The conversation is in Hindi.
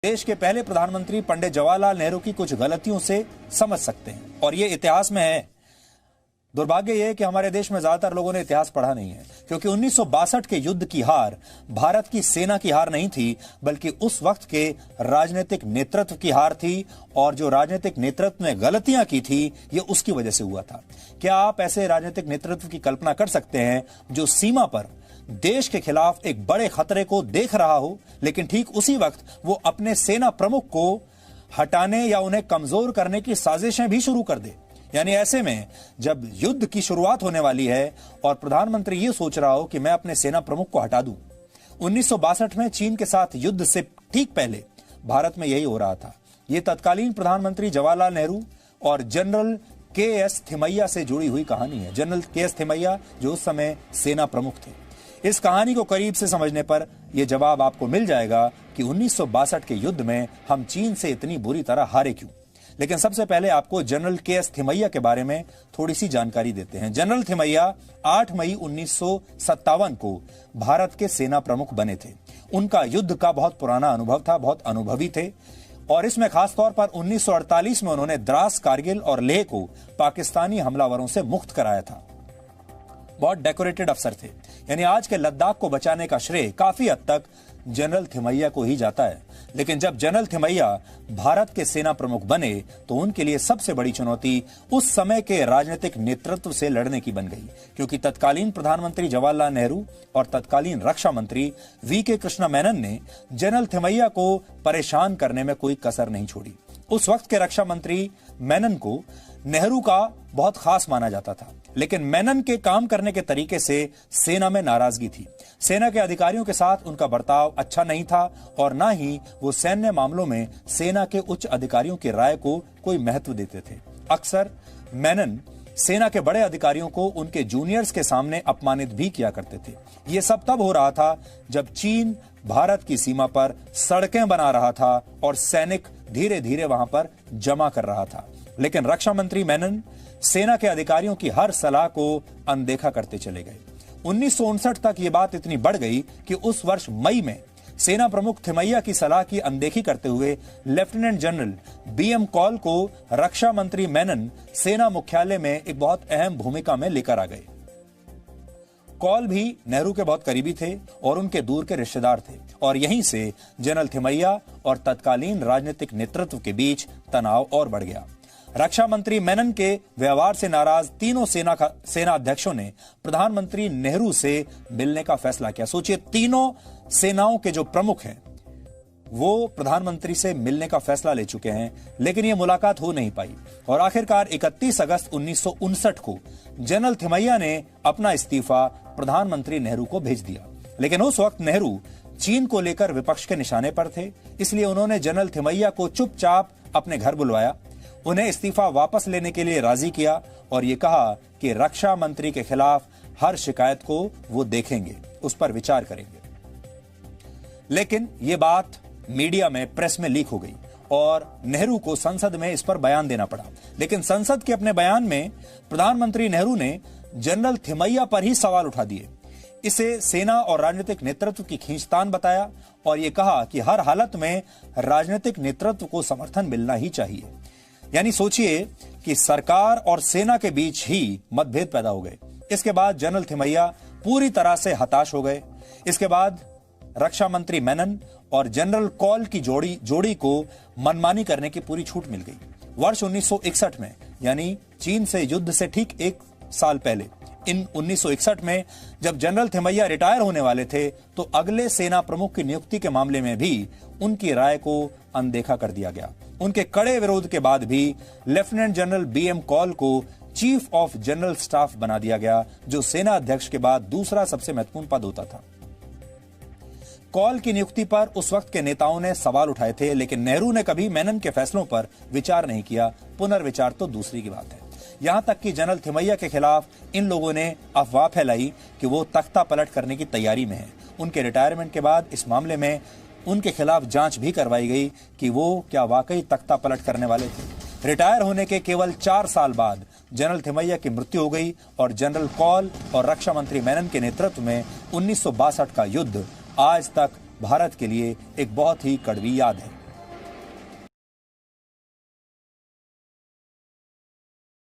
देश के पहले प्रधानमंत्री पंडित जवाहरलाल नेहरू की कुछ गलतियों से समझ सकते हैं और ये इतिहास में है। दुर्भाग्य यह है कि हमारे देश में ज्यादातर लोगों ने इतिहास पढ़ा नहीं है, क्योंकि 1962 के युद्ध की हार भारत की सेना की हार नहीं थी, बल्कि उस वक्त के राजनीतिक नेतृत्व की हार थी। और जो राजनीतिक नेतृत्व ने गलतियां की थी, ये उसकी वजह से हुआ था। क्या आप ऐसे राजनीतिक नेतृत्व की कल्पना कर सकते हैं जो सीमा पर देश के खिलाफ एक बड़े खतरे को देख रहा हो, लेकिन ठीक उसी वक्त वो अपने सेना प्रमुख को हटाने या उन्हें कमजोर करने की साजिशें भी शुरू कर दे? यानी ऐसे में जब युद्ध की शुरुआत होने वाली है और प्रधानमंत्री ये सोच रहा हो कि मैं अपने सेना प्रमुख को हटा दूं। 1962 में चीन के साथ युद्ध से ठीक पहले भारत में यही हो रहा था। ये तत्कालीन प्रधानमंत्री जवाहरलाल नेहरू और जनरल के.एस. थिमैया से जुड़ी हुई कहानी है। General KS. थिमैया जो उस समय सेना प्रमुख थे। इस कहानी को करीब से समझने पर यह जवाब आपको मिल जाएगा कि 1962 के युद्ध में हम चीन से इतनी बुरी तरह हारे क्यों। लेकिन सबसे पहले आपको जनरल के.एस. थिमैया के बारे में थोड़ी सी जानकारी देते हैं। जनरल थिमैया 8 मई 1957 को भारत के सेना प्रमुख बने थे। उनका युद्ध का बहुत पुराना अनुभव था, बहुत अनुभवी थे, और इसमें खासतौर पर 1948 में उन्होंने द्रास, कारगिल और लेह को पाकिस्तानी हमलावरों से मुक्त कराया था। बहुत डेकोरेटेड अफसर थे। यानी आज के लद्दाख को बचाने का श्रेय काफी हद तक जनरल थिमैया को ही जाता है। लेकिन जब जनरल थिमैया भारत के सेना प्रमुख बने तो उनके लिए सबसे बड़ी चुनौती उस समय के राजनीतिक नेतृत्व से लड़ने की बन गई, क्योंकि तत्कालीन प्रधानमंत्री जवाहरलाल नेहरू और तत्कालीन रक्षा मंत्री वी.के. कृष्णा मेनन ने जनरल थिमैया को परेशान करने में कोई कसर नहीं छोड़ी। उस वक्त के रक्षा मंत्री मेनन को नेहरू का बहुत खास माना जाता था, लेकिन मेनन के काम करने के तरीके से सेना में नाराजगी थी। सेना के अधिकारियों के साथ उनका बर्ताव अच्छा नहीं था और ना ही वो सैन्य मामलों में सेना के उच्च अधिकारियों की राय को कोई महत्व देते थे। अक्सर मेनन सेना के बड़े अधिकारियों को उनके जूनियर्स के सामने अपमानित भी किया करते थे। ये सब तब हो रहा था जब चीन भारत की सीमा पर सड़कें बना रहा था और सैनिक धीरे धीरे वहां पर जमा कर रहा था। लेकिन रक्षा मंत्री मेनन सेना के अधिकारियों की हर सलाह को अनदेखा करते चले गए। 1959 तक ये बात इतनी बढ़ गई कि उस वर्ष मई में सेना प्रमुख थिमैया की सलाह की अनदेखी करते हुए लेफ्टिनेंट जनरल बी.एम. कौल को रक्षा मंत्री मेनन सेना मुख्यालय में एक बहुत अहम भूमिका में लेकर आ गए। कौल भी नेहरू के बहुत करीबी थे और उनके दूर के रिश्तेदार थे, और यहीं से जनरल थिमैया और तत्कालीन राजनीतिक नेतृत्व के बीच तनाव और बढ़ गया। रक्षा मंत्री मेनन के व्यवहार से नाराज तीनों सेना अध्यक्षों ने प्रधानमंत्री नेहरू से मिलने का फैसला किया। सोचिए, तीनों सेनाओं के जो प्रमुख हैं वो प्रधानमंत्री से मिलने का फैसला ले चुके हैं, लेकिन ये मुलाकात हो नहीं पाई और आखिरकार 31 अगस्त 1959 को जनरल थिमैया ने अपना इस्तीफा प्रधानमंत्री नेहरू को भेज दिया। लेकिन उस वक्त नेहरू चीन को लेकर विपक्ष के निशाने पर थे, इसलिए उन्होंने जनरल थिमैया को चुपचाप अपने घर बुलवाया, उन्हें इस्तीफा वापस लेने के लिए राजी किया और ये कहा कि रक्षा मंत्री के खिलाफ हर शिकायत को वो देखेंगे, उस पर विचार करेंगे। लेकिन ये बात मीडिया में, प्रेस में लीक हो गई और नेहरू को संसद में इस पर बयान देना पड़ा। लेकिन संसद के अपने बयान में प्रधानमंत्री नेहरू ने जनरल थिमैया पर ही सवाल उठा दिए। इसे सेना और राजनीतिक नेतृत्व की खींचतान बताया और यह कहा कि हर हालत में राजनीतिक नेतृत्व को समर्थन मिलना ही चाहिए। यानी सोचिए कि सरकार और सेना के बीच ही मतभेद पैदा हो गए। इसके बाद जनरल थिमैया पूरी तरह से हताश हो गए। इसके बाद रक्षा मंत्री मेनन और जनरल कौल की जोड़ी को मनमानी करने की पूरी छूट मिल गई। वर्ष 1961 में, यानी चीन से युद्ध से ठीक एक साल पहले, इन 1961 में जब जनरल थिमैया रिटायर होने वाले थे, तो अगले सेना प्रमुख की नियुक्ति के मामले में भी उनकी राय को अनदेखा कर दिया गया। उनके कड़े विरोध के बाद भी लेफ्टिनेंट जनरल बी.एम. कौल को चीफ ऑफ जनरल स्टाफ बना दिया गया, जो सेना अध्यक्ष के बाद दूसरा सबसे महत्वपूर्ण पद होता था। कौल की नियुक्ति पर उस वक्त के नेताओं ने सवाल उठाए थे, लेकिन नेहरू ने कभी मेनन के फैसलों पर विचार नहीं किया। पुनर्विचार तो दूसरी की बात है। यहां तक कि जनरल थिमैया के खिलाफ इन लोगों ने अफवाह फैलाई कि वो तख्ता पलट करने की तैयारी में है। उनके रिटायरमेंट के बाद इस मामले में उनके खिलाफ जांच भी करवाई गई कि वो क्या वाकई तख्ता पलट करने वाले थे। रिटायर होने के केवल 4 साल बाद जनरल थिमैया की मृत्यु हो गई और जनरल कौल और रक्षा मंत्री मेनन के नेतृत्व में 1962 का युद्ध आज तक भारत के लिए एक बहुत ही कड़वी याद है।